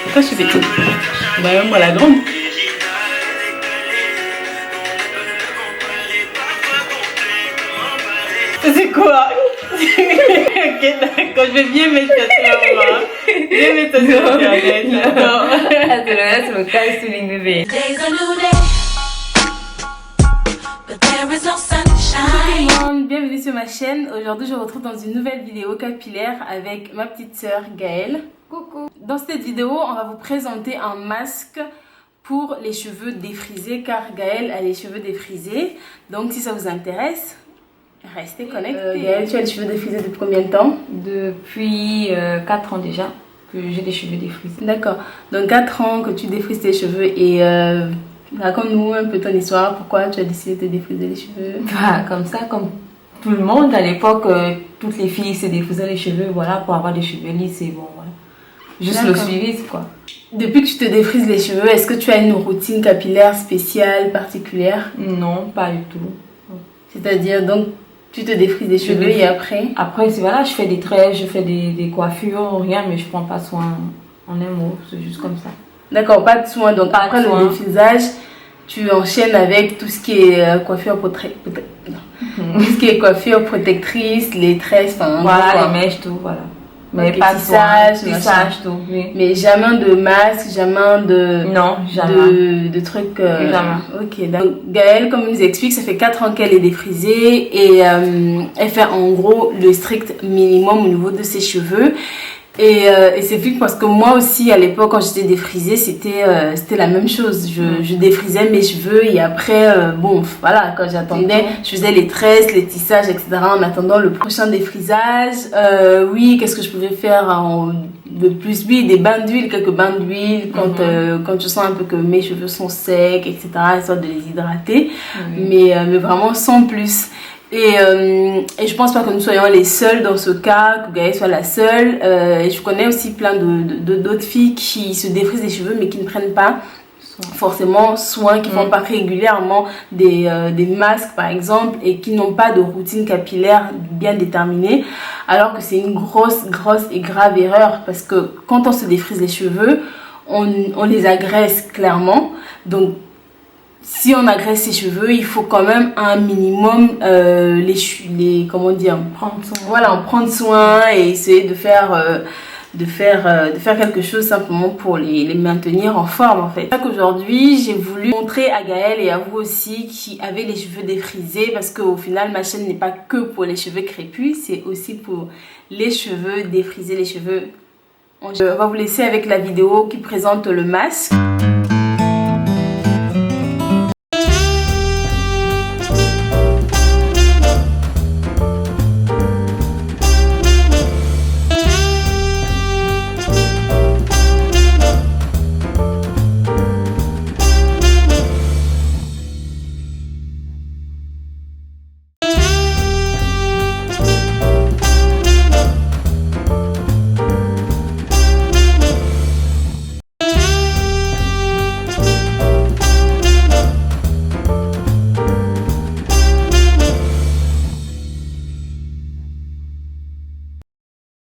Pourquoi je suis petite? Bah même moi la grande. C'est quoi? Ok, d'accord, je vais bien mettre ça sur moi. Je vais mettre ça sur internet. Non, c'est le costume bébé. Bienvenue sur ma chaîne. Aujourd'hui, je vous retrouve dans une nouvelle vidéo capillaire avec ma petite sœur Gaëlle. Coucou. Dans cette vidéo, on va vous présenter un masque pour les cheveux défrisés car Gaëlle a les cheveux défrisés. Donc, si ça vous intéresse, restez connectés. Gaëlle, tu as les cheveux défrisés depuis combien de temps? Depuis 4 ans déjà que j'ai des cheveux défrisés. D'accord. Donc 4 ans que tu défrises tes cheveux et raconte-nous un peu ton histoire. Pourquoi tu as décidé de te défriser les cheveux? Bah, comme ça, comme tout le monde à l'époque, toutes les filles se défrisaient les cheveux, voilà, pour avoir des cheveux lisses et bon, voilà. Juste le suivi, quoi. Depuis que tu te défrises les cheveux, est-ce que tu as une routine capillaire spéciale, particulière? Non, pas du tout. C'est-à-dire, donc, tu te défrises les cheveux et après? Après, voilà, je fais des traits, je fais des coiffures, rien, mais je prends pas soin en un mot, c'est juste comme ça. D'accord, pas de soin. Donc, après le défrisage, tu enchaînes avec tout ce qui est coiffure tout ce qui est coiffure protectrice, les tresses, enfin... Voilà, les mèches, tout, voilà. Mais donc, pas de tissage, tout, oui. Mais jamais de masque, jamais de... Non, jamais. De trucs... Jamais. Ok, donc Gaëlle, comme elle nous explique, ça fait 4 ans qu'elle est défrisée et elle fait en gros le strict minimum au niveau de ses cheveux. Et c'est flic parce que moi aussi à l'époque quand j'étais défrisée c'était la même chose, je défrisais mes cheveux et après bon voilà, quand j'attendais je faisais les tresses, les tissages, etc. en attendant le prochain défrisage. Oui, qu'est-ce que je pouvais faire de plus? Oui, des bains d'huile, quelques bains d'huile quand je sens un peu que mes cheveux sont secs, etc., histoire de les hydrater, mais vraiment sans plus. Et je pense pas que nous soyons les seuls dans ce cas, que Gaëlle soit la seule. Et je connais aussi plein d'autres filles qui se défrisent les cheveux mais qui ne prennent pas forcément soin, qui font pas régulièrement des masques par exemple et qui n'ont pas de routine capillaire bien déterminée, alors que c'est une grosse et grave erreur parce que quand on se défrise les cheveux, on les agresse clairement. Donc si on agresse ses cheveux, il faut quand même un minimum comment dire, en prendre soin et essayer de faire quelque chose simplement pour les maintenir en forme en fait. Aujourd'hui, j'ai voulu montrer à Gaëlle et à vous aussi qui avez les cheveux défrisés, parce qu'au final ma chaîne n'est pas que pour les cheveux crépus, c'est aussi pour les cheveux défrisés, les cheveux. On va vous laisser avec la vidéo qui présente le masque.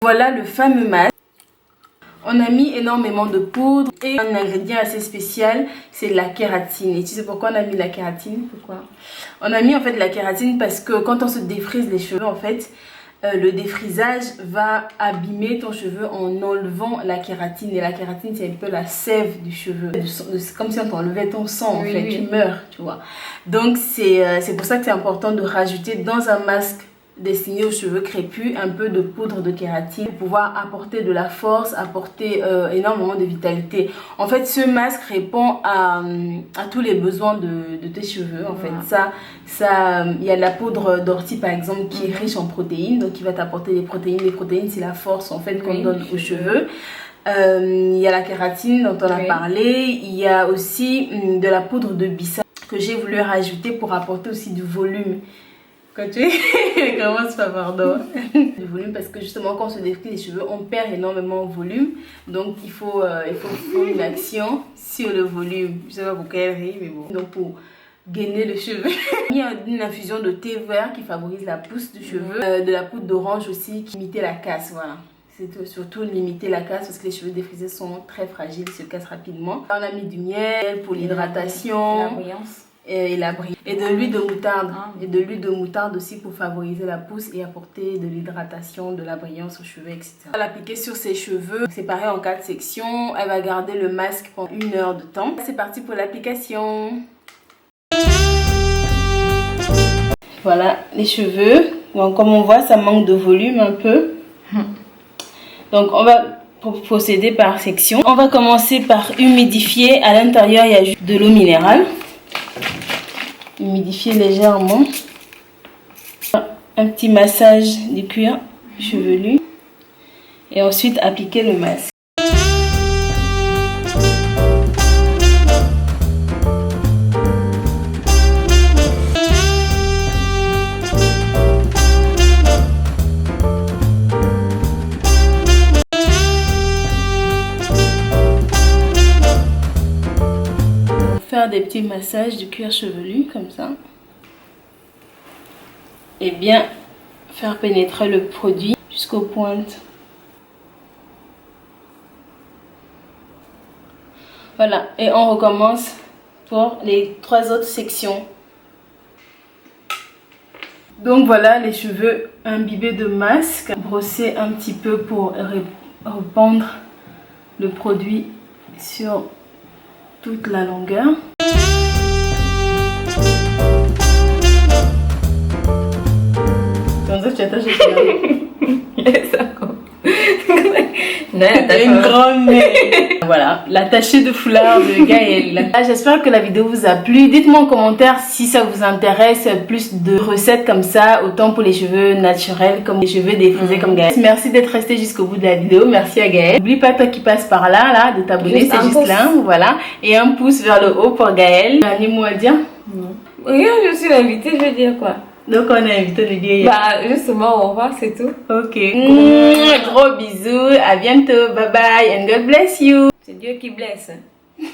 Voilà le fameux masque. On a mis énormément de poudre et un ingrédient assez spécial, c'est la kératine. Et tu sais pourquoi on a mis la kératine? Pourquoi? On a mis en fait la kératine parce que quand on se défrise les cheveux, en fait, le défrisage va abîmer ton cheveu en enlevant la kératine. Et la kératine, c'est un peu la sève du cheveu. C'est comme si on t'enlevait ton sang, en fait. Tu meurs, tu vois. Donc, c'est pour ça que c'est important de rajouter dans un masque destiné aux cheveux crépus un peu de poudre de kératine pour pouvoir apporter de la force, apporter énormément de vitalité. En fait, ce masque répond à tous les besoins de tes cheveux. En fait, il y a la poudre d'ortie par exemple qui est riche en protéines, donc qui va t'apporter des protéines. Les protéines, c'est la force en fait qu'on donne aux cheveux. Il y a la kératine dont on a parlé. Il y a aussi de la poudre de bissap que j'ai voulu rajouter pour apporter aussi du volume. Quand tu commences pas, pardon. Du volume, parce que justement quand on se défrise les cheveux, on perd énormément de volume. Donc il faut une action sur le volume. Je sais pas pourquoi elle rit, mais bon. Donc pour gainer le cheveu. Il y a une infusion de thé vert qui favorise la pousse du cheveu. De la poudre d'orange aussi qui imite la casse, voilà. C'est surtout limiter la casse parce que les cheveux défrisés sont très fragiles, ils se cassent rapidement. On a mis du miel pour l'hydratation. La brillance. Et la brille. Et de l'huile de moutarde. Et de l'huile de moutarde aussi pour favoriser la pousse et apporter de l'hydratation, de la brillance aux cheveux, etc. On va l'appliquer sur ses cheveux, séparés en 4 sections. Elle va garder le masque pendant 1 heure de temps. C'est parti pour l'application. Voilà les cheveux. Bon, comme on voit, ça manque de volume un peu. Donc on va procéder par section. On va commencer par humidifier. À l'intérieur, il y a juste de l'eau minérale. Humidifier légèrement. Un petit massage du cuir chevelu. Et ensuite appliquer le masque. Faire des petits massages du cuir chevelu comme ça et bien faire pénétrer le produit jusqu'aux pointes. Voilà, et on recommence pour les 3 autres sections. Donc voilà les cheveux imbibés de masque. Brosser un petit peu pour répandre le produit sur toute la longueur. Comme ça tu attaches une grande mère. Voilà, l'attaché de foulard de Gaëlle. J'espère que la vidéo vous a plu. Dites-moi en commentaire si ça vous intéresse plus de recettes comme ça, autant pour les cheveux naturels comme les cheveux défrisés comme Gaëlle. Merci d'être resté jusqu'au bout de la vidéo. Merci à Gaëlle. N'oublie pas toi qui passes par là de t'abonner, c'est juste là, voilà. Et un pouce vers le haut pour Gaëlle. Dernier mot à dire? Regarde, je suis l'invitée, je veux dire quoi? Donc on a invité le gars. Bah justement, au revoir, c'est tout. Ok. Gros bisous. À bientôt. Bye bye and God bless you. C'est Dieu qui blesse.